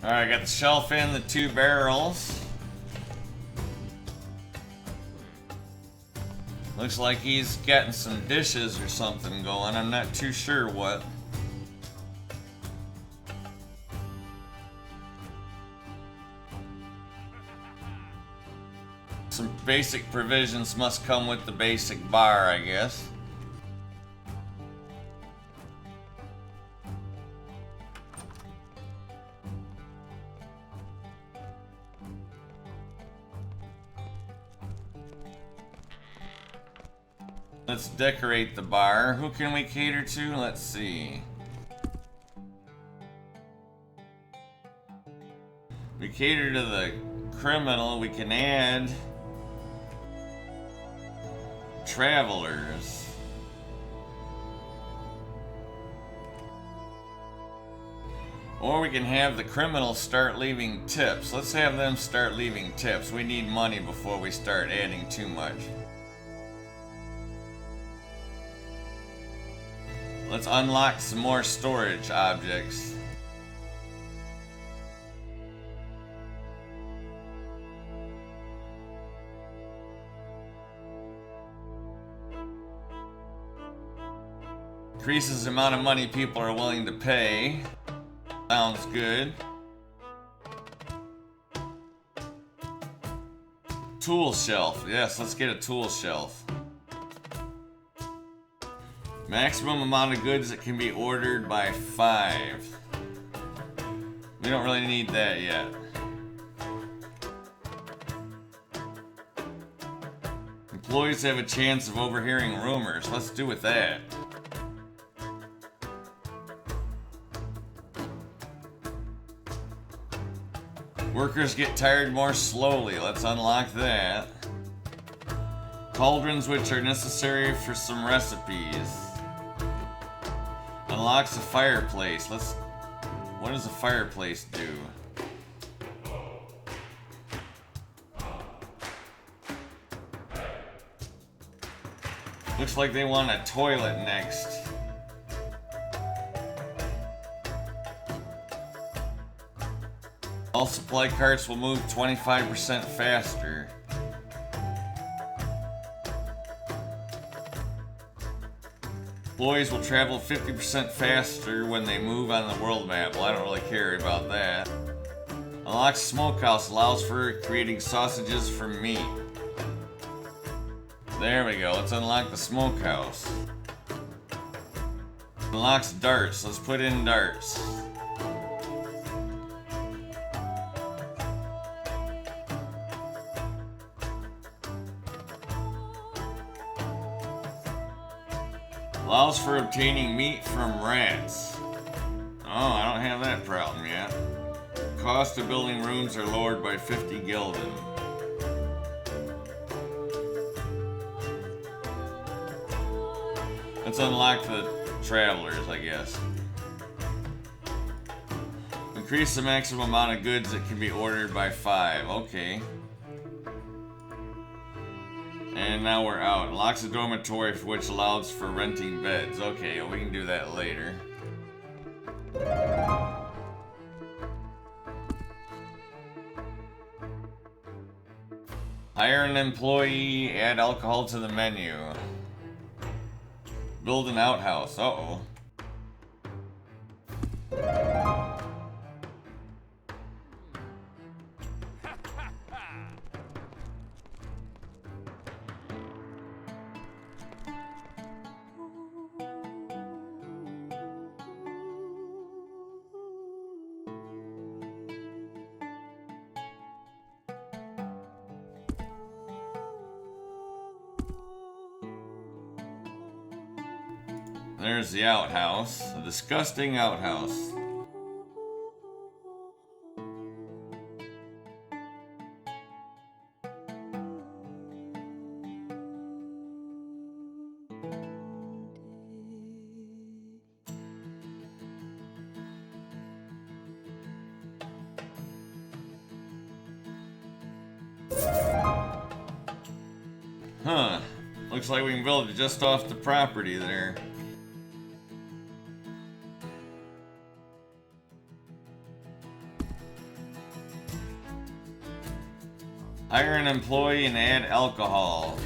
A: Alright, got the shelf in, the 2 barrels. Looks like he's getting some dishes or something going. I'm not too sure what. Some basic provisions must come with the basic bar, I guess. Let's decorate the bar. Who can we cater to? Let's see. We cater to the criminal. We can add travelers. Or we can have the criminals start leaving tips. Let's have them start leaving tips. We need money before we start adding too much. Let's unlock some more storage objects. Increases the amount of money people are willing to pay. Sounds good. Tool shelf. Yes, let's get a tool shelf. Maximum amount of goods that can be ordered by 5. We don't really need that yet. Employees have a chance of overhearing rumors. Let's do with that. Workers get tired more slowly. Let's unlock that. Cauldrons, which are necessary for some recipes. Unlocks a fireplace. What does a fireplace do? Looks like they want a toilet next. All supply carts will move 25% faster. Employees will travel 50% faster when they move on the world map. Well, I don't really care about that. Unlocks smokehouse, allows for creating sausages for meat. There we go. Let's unlock the smokehouse. Unlocks darts. Let's put in darts. Allows for obtaining meat from rats. Oh, I don't have that problem yet. Cost of building rooms are lowered by 50 gilden. Let's unlock the travelers, I guess. Increase the maximum amount of goods that can be ordered by 5. Okay. And now we're out. Unlocks a dormitory for which allows for renting beds. Okay, we can do that later. Hire an employee, add alcohol to the menu. Build an outhouse. Uh-oh. There's the outhouse. A disgusting outhouse. Huh. Looks like we can build it just off the property there. Hire an employee and add alcohol.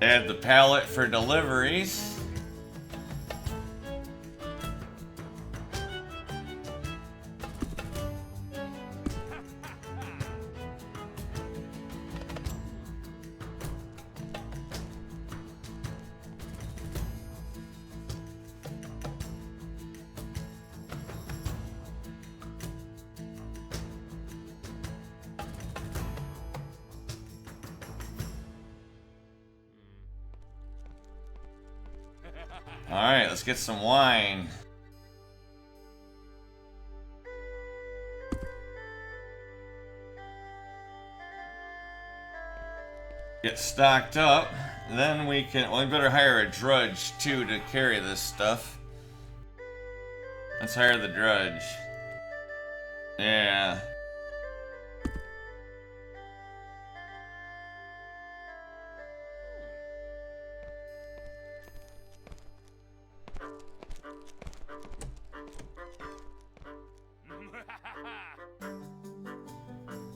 A: Add the pallet for deliveries. Alright, let's get some wine. Get stocked up. Then we can... Well, we better hire a drudge, too, to carry this stuff. Let's hire the drudge. Yeah.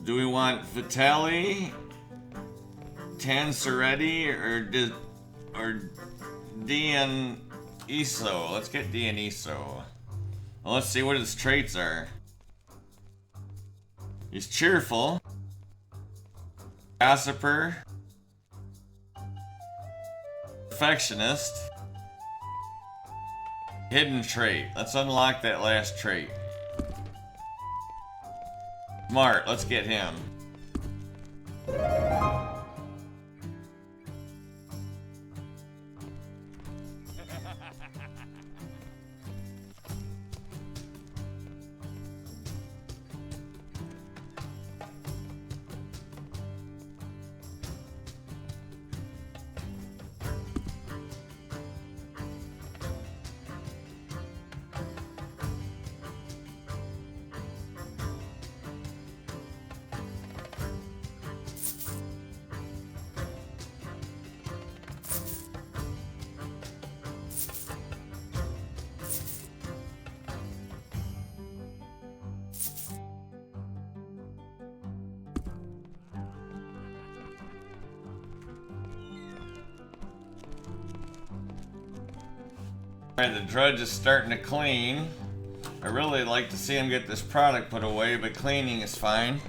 A: Do we want Vitali, Tanseretti, or Dioniso? Let's get Dioniso. Well, let's see what his traits are. He's cheerful, gossiper, perfectionist, hidden trait. Let's unlock that last trait. Smart, let's get him. Alright, the drudge is starting to clean. I really like to see him get this product put away, but cleaning is fine.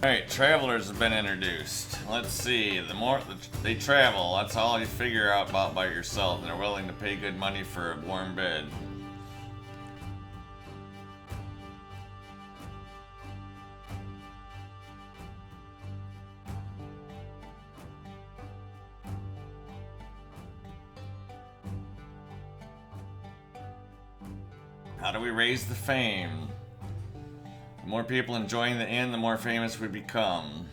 A: Alright, travelers have been introduced. Let's see, the more they travel, that's all you figure out about by yourself, and they're willing to pay good money for a warm bed. How do we raise the fame? The more people enjoying the inn, the more famous we become.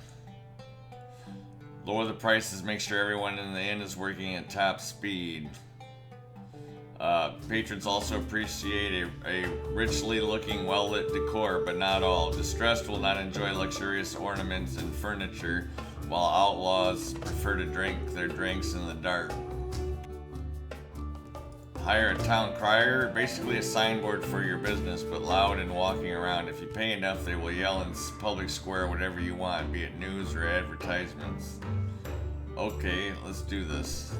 A: Lower the prices, make sure everyone in the inn is working at top speed. Patrons also appreciate a richly looking, well-lit decor, but not all. Distressed will not enjoy luxurious ornaments and furniture, while outlaws prefer to drink their drinks in the dark. Hire a town crier, basically a signboard for your business, but loud and walking around. If you pay enough, they will yell in public square whatever you want, be it news or advertisements. Okay, let's do this.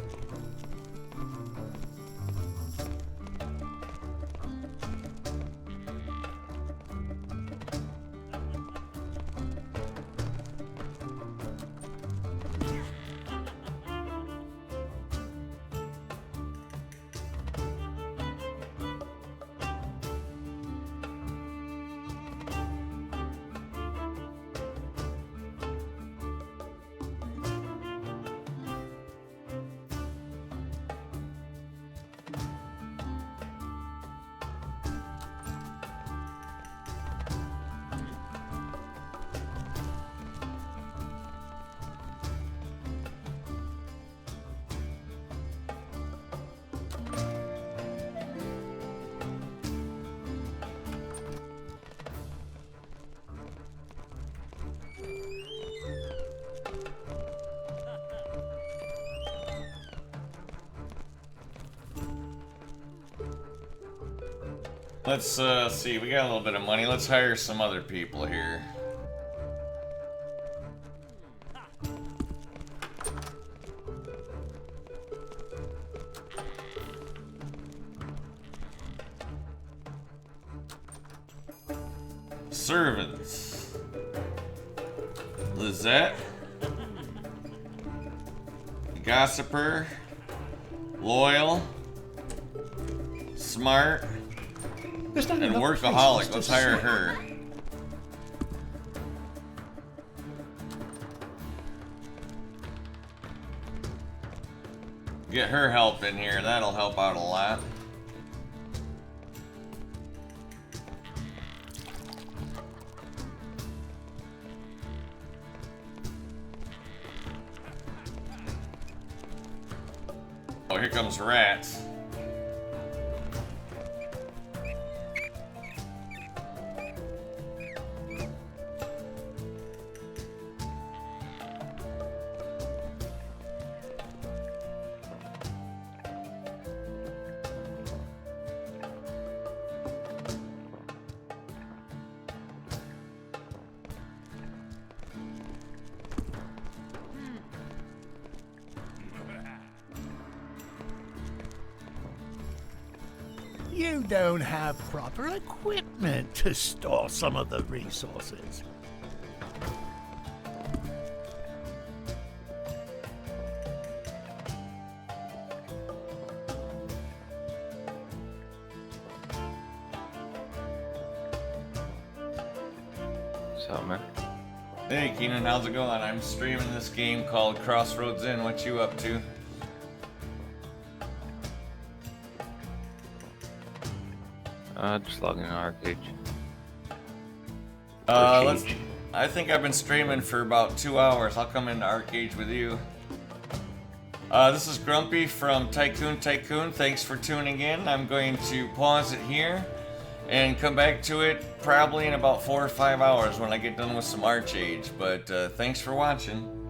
A: Let's see, we got a little bit of money. Let's hire some other people here. Servants. Lizette. Gossiper. Loyal. Smart. And workaholic. Let's hire her. Get her help in here. That'll help out a lot. Oh, here comes rats.
D: You don't have proper equipment to store some of the resources.
F: What's up, man?
A: Hey Keenan, how's it going? I'm streaming this game called Crossroads Inn. What you up to?
F: Just logging in Arcade.
A: I think I've been streaming for about 2 hours. I'll come into Arcade with you. This is Grumpy from Tycoon. Thanks for tuning in. I'm going to pause it here and come back to it probably in about 4 or 5 hours when I get done with some Arcade. But thanks for watching.